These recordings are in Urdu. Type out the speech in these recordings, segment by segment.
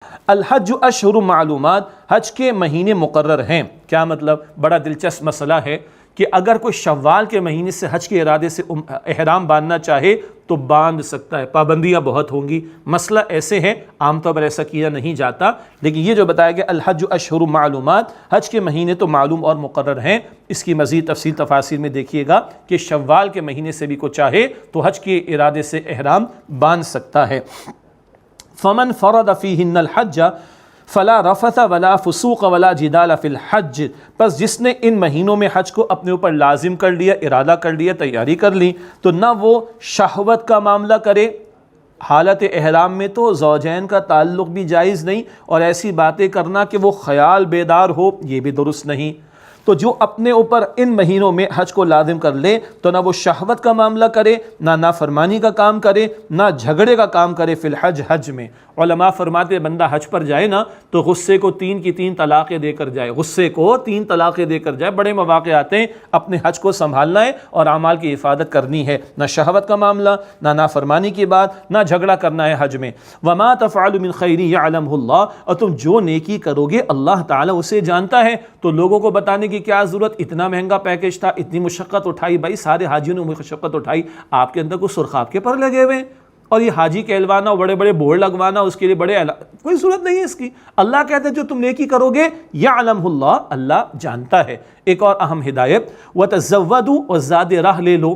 الحج اشہر معلومات، حج کے مہینے مقرر ہیں۔ کیا مطلب؟ بڑا دلچسپ مسئلہ ہے کہ اگر کوئی شوال کے مہینے سے حج کے ارادے سے احرام باندھنا چاہے تو باندھ سکتا ہے، پابندیاں بہت ہوں گی، مسئلہ ایسے ہیں، عام طور پر ایسا کیا نہیں جاتا، لیکن یہ جو بتایا گیا الحج اشہر معلومات، حج کے مہینے تو معلوم اور مقرر ہیں۔ اس کی مزید تفصیل تفاصیل میں دیکھیے گا کہ شوال کے مہینے سے بھی کوئی چاہے تو حج کے ارادے سے احرام باندھ سکتا ہے۔ فمن فرض فیہن الحج فلا رفث ولا فسوق ولا جدال فی الحج، پس جس نے ان مہینوں میں حج کو اپنے اوپر لازم کر لیا، ارادہ کر لیا، تیاری کر لی، تو نہ وہ شہوت کا معاملہ کرے، حالت احرام میں تو زوجین کا تعلق بھی جائز نہیں، اور ایسی باتیں کرنا کہ وہ خیال بیدار ہو یہ بھی درست نہیں۔ تو جو اپنے اوپر ان مہینوں میں حج کو لازم کر لے تو نہ وہ شہوت کا معاملہ کرے، نہ نافرمانی کا کام کرے، نہ جھگڑے کا کام کرے فی الحج، حج میں۔ علماء فرماتے ہیں بندہ حج پر جائے نا تو غصے کو 3 کی 3 طلاقیں دے کر جائے، غصے کو 3 طلاقیں دے کر جائے۔ بڑے مواقع آتے ہیں، اپنے حج کو سنبھالنا ہے اور اعمال کی حفاظت کرنی ہے، نہ شہوت کا معاملہ، نہ نافرمانی کی بات، نہ جھگڑا کرنا ہے حج میں۔ وما تفعل من خیر یعلمہ اللہ، اور تم جو نیکی کرو گے اللہ تعالیٰ اسے جانتا ہے۔ تو لوگوں کو بتانے کی کیا ضرورت، اتنا مہنگا پیکج تھا، اتنی مشقت اٹھائی، بھائی سارے حاجیوں نے مشقت اٹھائی، آپ کے اندر کوئی سرخاب کے پر لگے ہوئے ہیں، اور یہ حاجی کہلوانا اور بڑے بڑے بورڈ لگوانا، اس کے لیے بڑے کوئی ضرورت نہیں ہے اس کی۔ اللہ کہتے ہیں جو تم نیکی کرو گے یعلمہ اللہ، اللہ جانتا ہے۔ ایک اور اہم ہدایت، وتزودوا، اور زاد راہ لے لو۔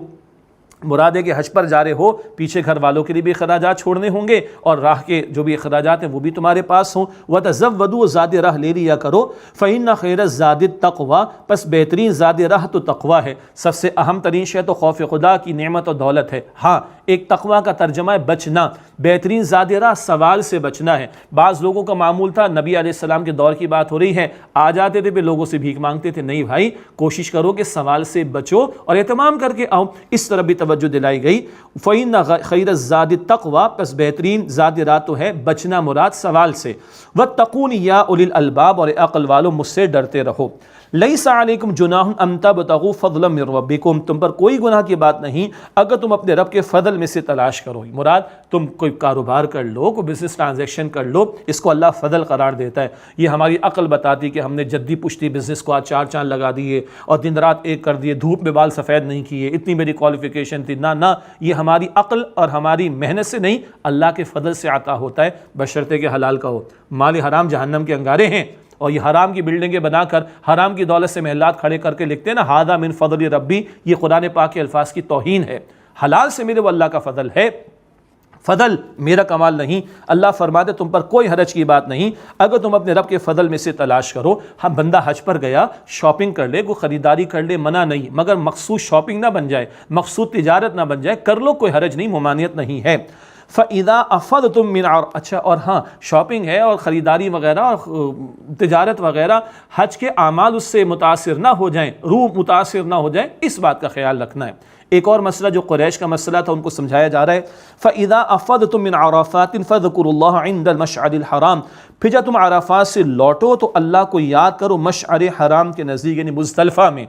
مراد ہے کہ حج پر جا رہے ہو، پیچھے گھر والوں کے لیے بھی اخراجات چھوڑنے ہوں گے، اور راہ کے جو بھی اخراجات ہیں وہ بھی تمہارے پاس ہوں۔ وَتَزَوَّدُوا، زاد راہ لے لیا کرو۔ فَإِنَّ خَيْرَ الزَّادِ التَّقْوَىٰ، پس بہترین زاد راہ تو تقوی ہے، سب سے اہم ترین شے تو خوف خدا کی نعمت اور دولت ہے۔ ہاں، ایک تقوی کا ترجمہ ہے بچنا، بہترین زاد راہ سوال سے بچنا ہے۔ بعض لوگوں کا معمول تھا، نبی علیہ السلام کے دور کی بات ہو رہی ہے، آ جاتے تھے پھر لوگوں سے بھیک مانگتے تھے۔ نہیں بھائی، کوشش کرو کہ سوال سے بچو اور اہتمام کر کے آؤ، اس طرح بھی توجہ دلائی گئی۔ فَإِنَّ خَيْرَ الزَّادِ التَّقْوَىٰ، پس بہترین زاد راہ تو ہے بچنا، مراد سوال سے۔ وَاتَّقُونِ يَا أُولِي الْأَلْبَابِ، اور عقل والو مجھ سے ڈرتے رہو۔ لَيْسَ عَلَيْكُمْ جُنَاحٌ أَن تَبْتَغُوا فَضْلًا مِّن رَّبِّكُمْ، تم پر کوئی گناہ کی بات نہیں اگر تم اپنے رب کے فضل میں سے تلاش کرو۔ مراد تم کوئی کاروبار کر لو، کوئی بزنس ٹرانزیکشن کر لو، اس کو اللہ فضل قرار دیتا ہے۔ یہ ہماری عقل بتاتی کہ ہم نے جدی پشتی بزنس کو آج 4 چاند لگا دیے اور دن رات ایک کر دیے، دھوپ میں بال سفید نہیں کیے، اتنی میری کوالیفیکیشن تھی، نہ یہ ہماری عقل اور ہماری محنت سے نہیں، اللہ کے فضل سے عطا ہوتا ہے، بشرطے کہ حلال کا ہو۔ مال حرام جہنم کے انگارے ہیں، اور یہ حرام کی بلڈنگیں بنا کر حرام کی دولت سے محلات کھڑے کر کے لکھتے ہیں نا ھذا من فضل ربی، یہ قرآن پاک کے الفاظ کی توہین ہے۔ حلال سے میرے وہ اللہ کا فضل ہے، فضل میرا کمال نہیں۔ اللہ فرماتے تم پر کوئی حرج کی بات نہیں اگر تم اپنے رب کے فضل میں سے تلاش کرو۔ ہم بندہ حج پر گیا، شاپنگ کر لے، کوئی خریداری کر لے، منع نہیں، مگر مقصود شاپنگ نہ بن جائے، مقصود تجارت نہ بن جائے، کر لو، کوئی حرج نہیں، ممانعت نہیں ہے۔ فَإِذَا أَفَضْتُم مِّنْ اچھا، اور ہاں شاپنگ ہے اور خریداری وغیرہ اور تجارت وغیرہ، حج کے اعمال اس سے متاثر نہ ہو جائیں، روح متاثر نہ ہو جائے، اس بات کا خیال رکھنا ہے۔ ایک اور مسئلہ جو قریش کا مسئلہ تھا ان کو سمجھایا جا رہا ہے، فَإِذَا أَفَضْتُم مِّنْ عَرَفَاتٍ فَاذْكُرُوا اللَّهَ عِندَ الْمَشْعَرِ الْحَرَامِ، پھر جب تم عرفات سے لوٹو تو اللہ کو یاد کرو مشعر حرام کے نزدیک، یعنی مزدلفہ میں۔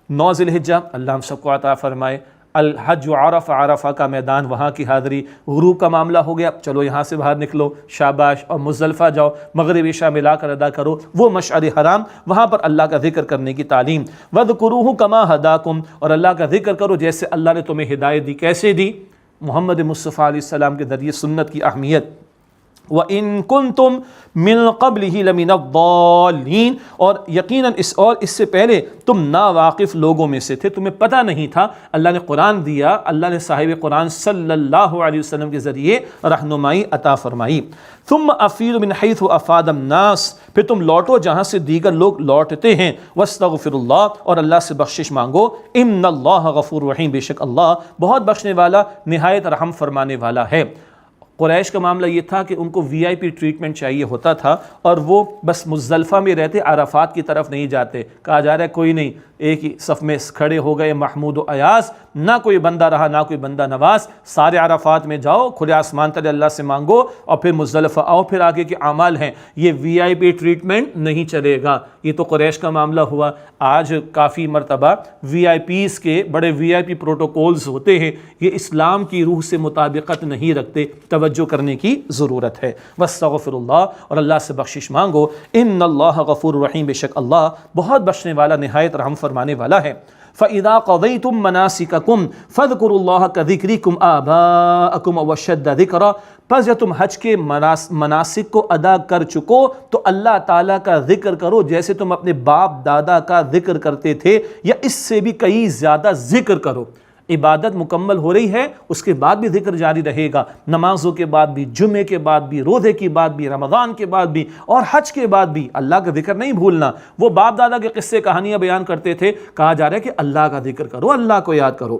9 ذی الحجہ، اللہ ہم سب کو عطا فرمائے، الحج عرفہ، عرفہ کا میدان، وہاں کی حاضری، غروب کا معاملہ ہو گیا، چلو یہاں سے باہر نکلو، شاباش، اور مزدلفہ جاؤ، مغرب عشاء ملا کر ادا کرو، وہ مشعر حرام، وہاں پر اللہ کا ذکر کرنے کی تعلیم۔ وَاذْكُرُوهُ كَمَا هَدَاكُمْ، اور اللہ کا ذکر کرو جیسے اللہ نے تمہیں ہدایت دی۔ کیسے دی؟ محمد مصطفیٰ علیہ السلام کے ذریعے، سنت کی اہمیت۔ وَإِن كُنتُم مِّن قَبْلِهِ لَمِنَ الضَّالِّينَ، اور یقیناً اس سے پہلے تم ناواقف لوگوں میں سے تھے، تمہیں پتہ نہیں تھا۔ اللہ نے قرآن دیا، اللہ نے صاحب قرآن صلی اللہ علیہ وسلم کے ذریعے رہنمائی عطا فرمائی۔ ثم افیضوا من حیث افاض الناس، پھر تم لوٹو جہاں سے دیگر لوگ لوٹتے ہیں۔ واستغفروا اللہ، اور اللہ سے بخشش مانگو۔ ان اللہ غفور رحیم، بے شک اللہ بہت بخشنے والا، نہایت رحم فرمانے والا ہے۔ قریش کا معاملہ یہ تھا کہ ان کو وی آئی پی ٹریٹمنٹ چاہیے ہوتا تھا، اور وہ بس مزدلفہ میں رہتے، عرفات کی طرف نہیں جاتے۔ کہا جا رہا ہے کوئی نہیں، ایک ہی صف میں کھڑے ہو گئے محمود و ایاز، نہ کوئی بندہ رہا نہ کوئی بندہ نواز، سارے عرفات میں جاؤ، کھلے آسمان تلے اللہ سے مانگو اور پھر مزدلفہ آؤ، پھر آگے کے اعمال ہیں۔ یہ وی آئی پی ٹریٹمنٹ نہیں چلے گا، یہ تو قریش کا معاملہ ہوا۔ آج کافی مرتبہ وی آئی پیز کے بڑے وی آئی پی پروٹوکولز ہوتے ہیں، یہ اسلام کی روح سے مطابقت نہیں رکھتے، توجہ کرنے کی ضرورت ہے۔ واستغفر اللہ، اور اللہ سے بخشش مانگو۔ ان اللہ غفور رحیم، بے شک اللہ بہت بخشنے والا نہایت رحم فرمانے والا ہے۔ فَإِذَا قَضَيْتُم مَّنَاسِكَكُمْ فَاذْكُرُوا اللَّهَ كَذِكْرِكُمْ آبَاءَكُمْ أَوْ أَشَدَّ ذِكْرًا، پس جب تم حج کے مناسک کو ادا کر چکو تو اللہ تعالیٰ کا ذکر کرو جیسے تم اپنے باپ دادا کا ذکر کرتے تھے، یا اس سے بھی کئی زیادہ ذکر کرو۔ عبادت مکمل ہو رہی ہے، اس کے بعد بھی ذکر جاری رہے گا، نمازوں کے بعد بھی، جمعے کے بعد بھی، روزے کے بعد بھی، رمضان کے بعد بھی، اور حج کے بعد بھی اللہ کا ذکر نہیں بھولنا۔ وہ باپ دادا کے قصے کہانیاں بیان کرتے تھے، کہا جا رہا ہے کہ اللہ کا ذکر کرو، اللہ کو یاد کرو۔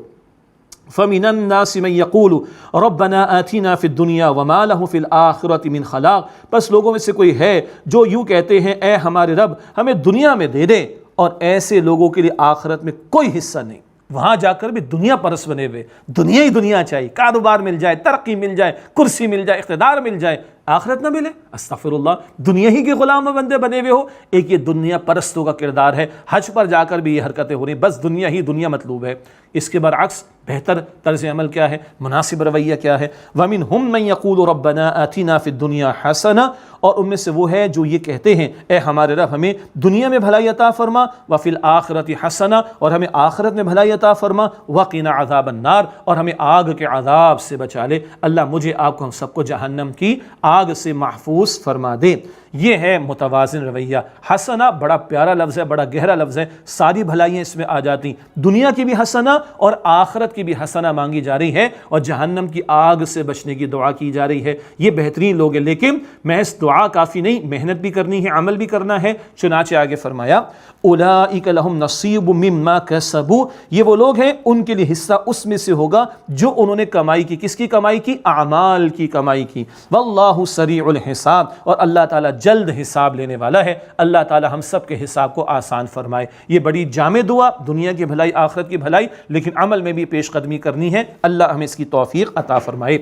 فَمِنَ النَّاسِ مَن يَقُولُ رَبَّنَا آتِنَا فِي الدُّنْيَا وَمَا لَهُ فِي الْآخِرَةِ مِنْ خَلَاقٍ، بس لوگوں میں سے کوئی ہے جو یوں کہتے ہیں اے ہمارے رب ہمیں دنیا میں دے دے، اور ایسے لوگوں کے لیے آخرت میں کوئی حصہ نہیں، وہاں جا کر بھی دنیا پرست بنے ہوئے، دنیا ہی دنیا چاہیے، کاروبار مل جائے، ترقی مل جائے، کرسی مل جائے، اقتدار مل جائے، آخرت نہ ملے۔ استغفر اللہ، دنیا ہی کے غلام و بندے بنے ہوئے ہو۔ ایک یہ دنیا پرستوں کا کردار ہے، حج پر جا کر بھی یہ حرکتیں ہو رہی ہیں، بس دنیا ہی دنیا مطلوب ہے۔ اس کے برعکس بہتر طرز عمل کیا ہے، مناسب رویہ کیا ہے؟ وَمِنْهُمْ مَن يَقُولُ رَبَّنَا آتِنَا فِي الدُّنْيَا حَسَنَةً، اور ان میں سے وہ ہے جو یہ کہتے ہیں اے ہمارے رب ہمیں دنیا میں بھلائی عطا فرما، وَفِي الْآخِرَةِ حَسَنَةً، اور ہمیں آخرت میں بھلائی عطا فرما، وَقِنَا عَذَابَ النَّارِ، اور ہمیں آگ کے عذاب سے بچا لے۔ اللہ مجھے آپ کو ہم سب کو جہنم کی آگ سے محفوظ فرما دے۔ یہ ہے متوازن رویہ۔ حسنہ بڑا پیارا لفظ ہے، بڑا گہرا لفظ ہے، ساری بھلائیاں اس میں آ جاتی، دنیا کی بھی حسنہ اور آخرت کی بھی حسنہ مانگی جا رہی ہے، اور جہنم کی آگ سے بچنے کی دعا کی جا رہی ہے۔ یہ بہترین لوگ ہیں، لیکن محض دعا کافی نہیں، محنت بھی کرنی ہے، عمل بھی کرنا ہے۔ چنانچہ آگے فرمایا اولئک لہم نصیب مما کسبوا، یہ وہ لوگ ہیں ان کے لیے حصہ اس میں سے ہوگا جو انہوں نے کمائی کی۔ کس کی کمائی کی؟ اعمال کی کمائی کی۔ واللہ سریع الحساب، اور اللہ تعالیٰ جلد حساب لینے والا ہے۔ اللہ تعالیٰ ہم سب کے حساب کو آسان فرمائے۔ یہ بڑی جامع دعا، دنیا کی بھلائی آخرت کی بھلائی، لیکن عمل میں بھی پیش قدمی کرنی ہے۔ اللہ ہمیں اس کی توفیق عطا فرمائے۔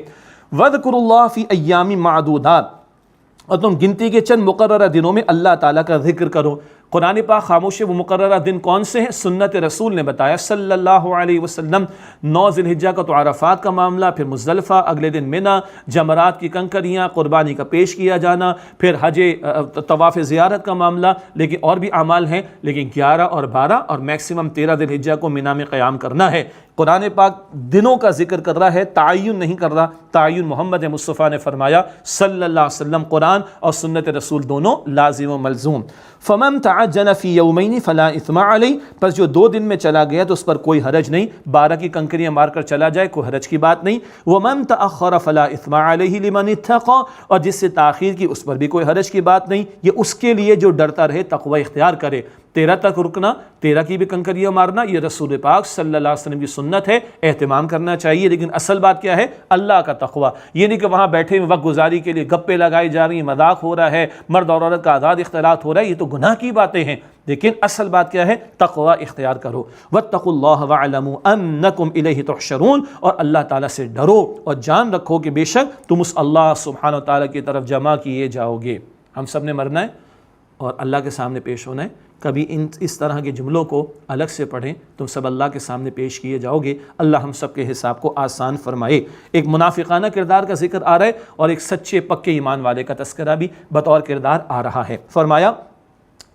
وَاذْكُرُوا اللَّهَ فِي أَيَّامٍ مَّعْدُودَاتٍ، اور تم گنتی کے چند مقررہ دنوں میں اللہ تعالیٰ کا ذکر کرو۔ قرآن پاک خاموش ہے، وہ مقررہ دن کون سے ہیں؟ سنت رسول نے بتایا صلی اللہ علیہ وسلم۔ 9 ذی الحجہ کا تو عرفات کا معاملہ، پھر مزدلفہ، اگلے دن منی، جمرات کی کنکریاں، قربانی کا پیش کیا جانا، پھر حج طواف زیارت کا معاملہ، لیکن اور بھی اعمال ہیں، لیکن 11 اور 12 اور میکسیمم 13 ذی الحجہ کو منی میں قیام کرنا ہے۔ قرآن پاک دنوں کا ذکر کر رہا ہے، تعین نہیں کر رہا۔ تعین محمد مصطفیٰ نے فرمایا صلی اللہ علیہ وسلم، قرآن اور سنت رسول دونوں لازم و ملزوم۔ فمن تعجل فی یومین فلا اثم علیہ، پس جو 2 دن میں چلا گیا تو اس پر کوئی حرج نہیں، 12 کی کنکریاں مار کر چلا جائے کوئی حرج کی بات نہیں۔ ومن تأخر فلا اثم علیہ لمن اتقى، اور جس سے تاخیر کی اس پر بھی کوئی حرج کی بات نہیں، یہ اس کے لیے جو ڈرتا رہے، تقوی اختیار کرے۔ 13 تک رکنا، 13 کی بھی کنکریاں مارنا، یہ رسول پاک صلی اللہ علیہ وسلم کی سنت ہے، اہتمام کرنا چاہیے، لیکن اصل بات کیا ہے؟ اللہ کا تقوی۔ یہ نہیں کہ وہاں بیٹھے ہوئے وقت گزاری کے لیے گپے لگائی جا رہی ہیں، مذاق ہو رہا ہے، مرد اور عورت کا آزاد اختلاط ہو رہا ہے، یہ تو گناہ کی باتیں ہیں، لیکن اصل بات کیا ہے؟ تقوی اختیار کرو۔ واتقوا اللہ واعلموا انکم الیہ تحشرون، اور اللہ تعالیٰ سے ڈرو اور جان رکھو کہ بے شک تم اس اللہ سبحانہ وتعالیٰ کی طرف جمع کیے جاؤ گے۔ ہم سب نے مرنا ہے اور اللہ کے سامنے پیش ہونا ہے۔ کبھی اس طرح کے جملوں کو الگ سے پڑھیں، تم سب اللہ کے سامنے پیش کیے جاؤ گے۔ اللہ ہم سب کے حساب کو آسان فرمائے۔ ایک منافقانہ کردار کا ذکر آ رہا ہے اور ایک سچے پکے ایمان والے کا تذکرہ بھی بطور کردار آ رہا ہے۔ فرمایا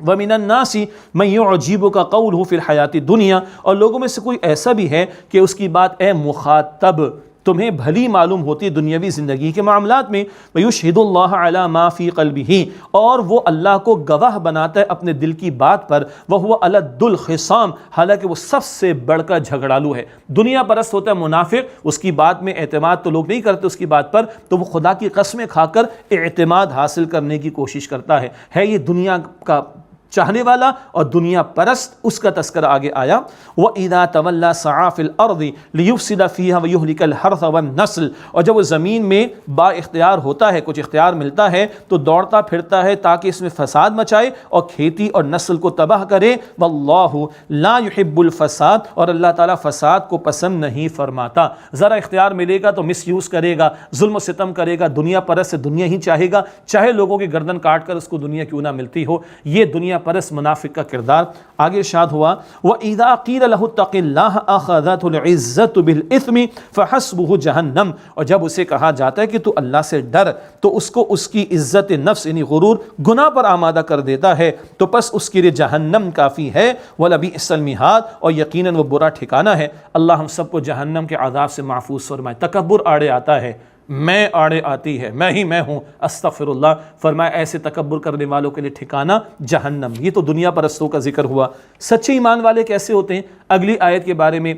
وَمِنَ النَّاسِ مَن يُعْجِبُكَ قَوْلُهُ فِي الْحَيَاةِ الدُّنْيَا، اور لوگوں میں سے کوئی ایسا بھی ہے کہ اس کی بات اے مخاطب تمہیں بھلی معلوم ہوتی دنیاوی زندگی کے معاملات میں، وَيُشْهِدُ اللَّهَ عَلَى مَا فِي قَلْبِهِ، اور وہ اللہ کو گواہ بناتا ہے اپنے دل کی بات پر، وَهُوَ أَلَدُّ الْخِصَامِ، حالانکہ وہ سب سے بڑھ کر جھگڑالو ہے۔ دنیا پرست ہوتا ہے منافق، اس کی بات میں اعتماد تو لوگ نہیں کرتے اس کی بات پر، تو وہ خدا کی قسمیں کھا کر اعتماد حاصل کرنے کی کوشش کرتا ہے۔ یہ دنیا کا چاہنے والا اور دنیا پرست، اس کا تذکرہ آگے آیا۔ وَإِذَا تَوَلَّى سَعَىٰ فِي الْأَرْضِ لِيُفْسِدَ فِيهَا وَيُهْلِكَ الْحَرْثَ وَالنَّسْلَ، اور جب وہ زمین میں با اختیار ہوتا ہے، کچھ اختیار ملتا ہے تو دوڑتا پھرتا ہے تاکہ اس میں فساد مچائے اور کھیتی اور نسل کو تباہ کرے۔ وَاللَّهُ لَا يُحِبُّ الْفَسَاد، اور اللہ تعالیٰ فساد کو پسند نہیں فرماتا۔ ذرا اختیار ملے گا تو مس یوز کرے گا، ظلم و ستم کرے گا، دنیا پرست سے دنیا ہی چاہے گا، چاہے لوگوں کی گردن کاٹ کر اس کو دنیا کیوں نہ ملتی ہو۔ یہ دنیا پرست منافق کا کردار۔ آگے ارشاد ہوا وَإِذَا قِيلَ لَهُ اتَّقِ اللَّهَ أَخَذَتْهُ الْعِزَّةُ بِالْإِثْمِ فَحَسْبُهُ جَهَنَّمُ، اور جب اسے کہا جاتا ہے کہ تو اللہ سے ڈر تو اس کو اس کی عزت نفس یعنی غرور گناہ پر آمادہ کر دیتا ہے، تو پس اس کے لیے جہنم کافی ہے۔ وَلَبِئْسَ الْمِہَادُ، اور یقیناً وہ برا ٹھکانہ ہے۔ اللہ ہم سب کو جہنم کے عذاب سے محفوظ فرمائے۔ تکبر آڑے آتا ہے، میں آڑے آتی ہے، میں ہی میں ہوں، استغفر اللہ، فرمایا ایسے تکبر کرنے والوں کے لیے ٹھکانہ جہنم۔ یہ تو دنیا پرستوں کا ذکر ہوا۔ سچے ایمان والے کیسے ہوتے ہیں؟ اگلی آیت کے بارے میں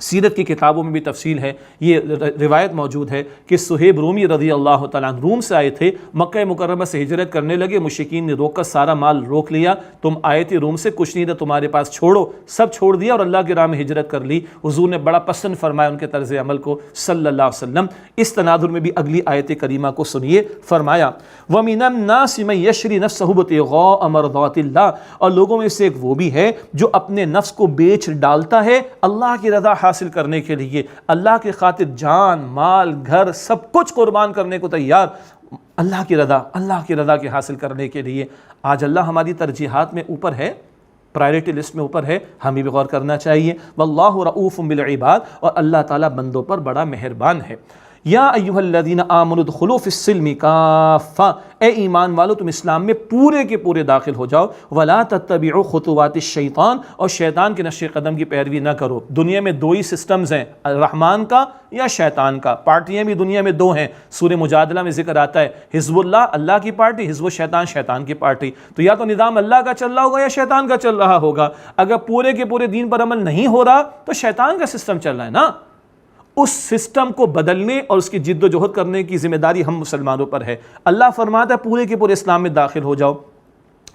سیرت کی کتابوں میں بھی تفصیل ہے، یہ روایت موجود ہے کہ صہیب رومی رضی اللہ تعالیٰ عنہ روم سے آئے تھے، مکہ مکرمہ سے ہجرت کرنے لگے، مشرکین نے روک کر سارا مال روک لیا، تم آئے تھے روم سے، کچھ نہیں تھا تمہارے پاس، چھوڑو، سب چھوڑ دیا اور اللہ کی راہ میں ہجرت کر لی۔ حضور نے بڑا پسند فرمایا ان کے طرز عمل کو صلی اللہ علیہ وسلم۔ اس تناظر میں بھی اگلی آیت کریمہ کو سنیے، فرمایا وَمِنَ النَّاسِ مَن يَشْرِي نَفْسَهُ ابْتِغَاءَ مَرْضَاتِ اللَّهِ، اور لوگوں میں سے ایک وہ بھی ہے جو اپنے نفس کو بیچ ڈالتا ہے اللہ کی رضا حاصل کرنے کے لیے، اللہ کی خاطر جان مال گھر سب کچھ قربان کرنے کو تیار، اللہ کی رضا کے حاصل کرنے کے لیے۔ آج اللہ ہماری ترجیحات میں اوپر ہے، پرائرٹی لسٹ میں اوپر ہے، ہمیں بھی غور کرنا چاہیے۔ واللہ رؤوف بالعباد، اور اللہ تعالیٰ بندوں پر بڑا مہربان ہے۔ یا ایھا الذین آمنوا ادخلوا فی السلم کافہ، اے ایمان والو تم اسلام میں پورے کے پورے داخل ہو جاؤ۔ ولا تتبعوا خطوات الشیطان، اور شیطان کے نقش قدم کی پیروی نہ کرو۔ دنیا میں دو ہی سسٹمز ہیں، الرحمن کا یا شیطان کا، پارٹیاں بھی دنیا میں دو ہیں۔ سورہ مجادلہ میں ذکر آتا ہے حزب اللہ اللہ کی پارٹی، حزب الشیطان شیطان کی پارٹی۔ تو یا تو نظام اللہ کا چل رہا ہوگا یا شیطان کا چل رہا ہوگا۔ اگر پورے کے پورے دین پر عمل نہیں ہو رہا تو شیطان کا سسٹم چل رہا ہے نا۔ اس سسٹم کو بدلنے اور اس کی جد و جہد کرنے کی ذمہ داری ہم مسلمانوں پر ہے۔ اللہ فرماتا ہے پورے کے پورے اسلام میں داخل ہو جاؤ۔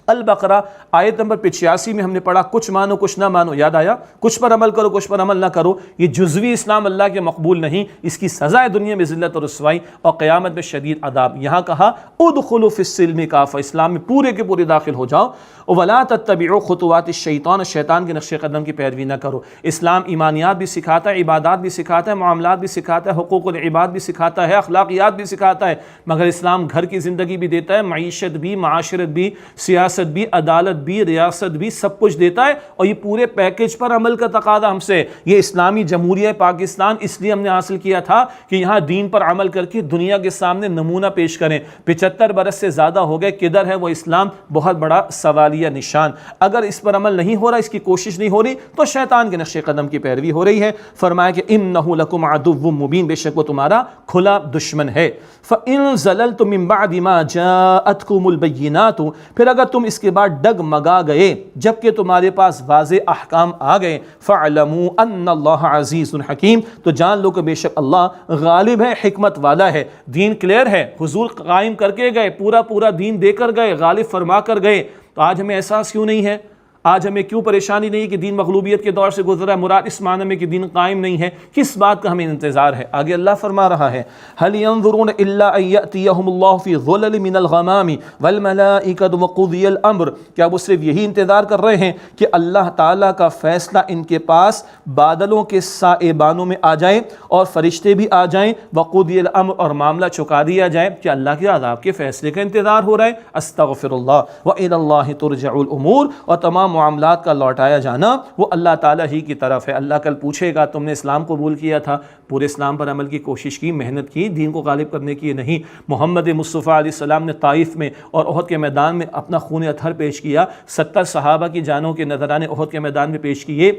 البقرہ آیت نمبر 85 میں ہم نے پڑھا کچھ مانو کچھ نہ مانو، یاد آیا؟ کچھ پر عمل کرو کچھ پر عمل نہ کرو۔ یہ جزوی اسلام اللہ کے مقبول نہیں، اس کی سزا ہے دنیا میں ذلت اور رسوائی اور قیامت میں شدید عذاب۔ یہاں کہا ادخلوا فی السلم کافہ، اسلام میں پورے کے پورے داخل ہو جاؤ۔ ولا تتبعوا خطوات الشیطان، شیطان کے نقش قدم کی پیروی نہ کرو۔ اسلام ایمانیات بھی سکھاتا ہے، عبادات بھی سکھاتا ہے، معاملات بھی سکھاتا ہے، حقوق العباد بھی سکھاتا ہے، اخلاقیات بھی سکھاتا ہے، مگر اسلام گھر کی زندگی بھی دیتا ہے، معیشت بھی، معاشرت بھی، سیاست بھی، عدالت بھی، ریاست بھی، سب کچھ دیتا ہے۔ اور یہ پورے پیکج پر عمل کا تقاضا ہم سے۔ یہ اسلامی جمہوریہ پاکستان اس لیے ہم نے حاصل کیا تھا کہ یہاں دین پر عمل کر کے دنیا کے سامنے نمونہ پیش کریں۔ 75 برس سے زیادہ ہو گئے، کدھر ہے وہ اسلام؟ بہت بڑا سوالیہ نشان۔ اگر اس پر عمل نہیں ہو رہا، اس کی کوشش نہیں ہو رہی، تو شیطان کے نقش قدم کی پیروی ہو رہی ہے۔ فرمایا کہ انہ لکم عدو مبین، بے شک وہ تمہارا کھلا دشمن ہے۔ فَإِن زَلَلْتُم مِّن بَعْدِ مَا جَاءَتْكُمُ الْبَيِّنَاتُ، پھر اگر تم اس کے بعد ڈگمگا گئے جبکہ تمہارے پاس واضح احکام آ گئے، فَاعْلَمُوا أَنَّ اللَّهَ عَزِيزٌ حَكِيمٌ، تو جان لو کہ بے شک اللہ غالب ہے، حکمت والا ہے۔ دین کلیئر ہے، حضور قائم کر کے گئے، پورا دین دے کر گئے، غالب فرما کر گئے۔ تو آج ہمیں احساس کیوں نہیں ہے؟ آج ہمیں کیوں پریشانی نہیں کہ دین مغلوبیت کے دور سے گزرا ہے؟ مراد اس معنی میں کہ دین قائم نہیں ہے، کس بات کا ہمیں انتظار ہے؟ آگے اللہ فرما رہا ہے هل ينظرون الا ان ياتيهم الله في ظلل من الغمام والملائكه وقضي الامر، کیا وہ صرف یہی انتظار کر رہے ہیں کہ اللہ تعالیٰ کا فیصلہ ان کے پاس بادلوں کے سائبانوں میں آ جائے اور فرشتے بھی آ جائیں، وقضي الامر اور معاملہ چکا دیا جائے؟ کہ اللہ کے عذاب کے فیصلے کا انتظار ہو رہا ہے؟ استغفر اللہ، والى الله ترجع الامور، اور تمام معاملات کا لوٹایا جانا وہ اللہ تعالیٰ ہی کی طرف ہے۔ اللہ کل پوچھے گا تم نے اسلام قبول کیا تھا، پورے اسلام پر عمل کی کوشش کی، محنت کی، دین کو غالب کرنے کی؟ نہیں۔ محمد مصطفیٰ علیہ السلام نے طائف میں اور احد کے میدان میں اپنا خون اطہر پیش کیا، 70 صحابہ کی جانوں کے نذرانے احد کے میدان میں پیش کیے،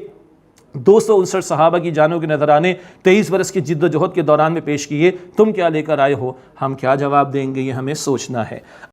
259 صحابہ کی جانوں کے نذرانے 23 برس کی جد و جہد کے دوران میں پیش کیے۔ تم کیا لے کر آئے ہو؟ ہم کیا جواب دیں گے؟ یہ ہمیں سوچنا ہے۔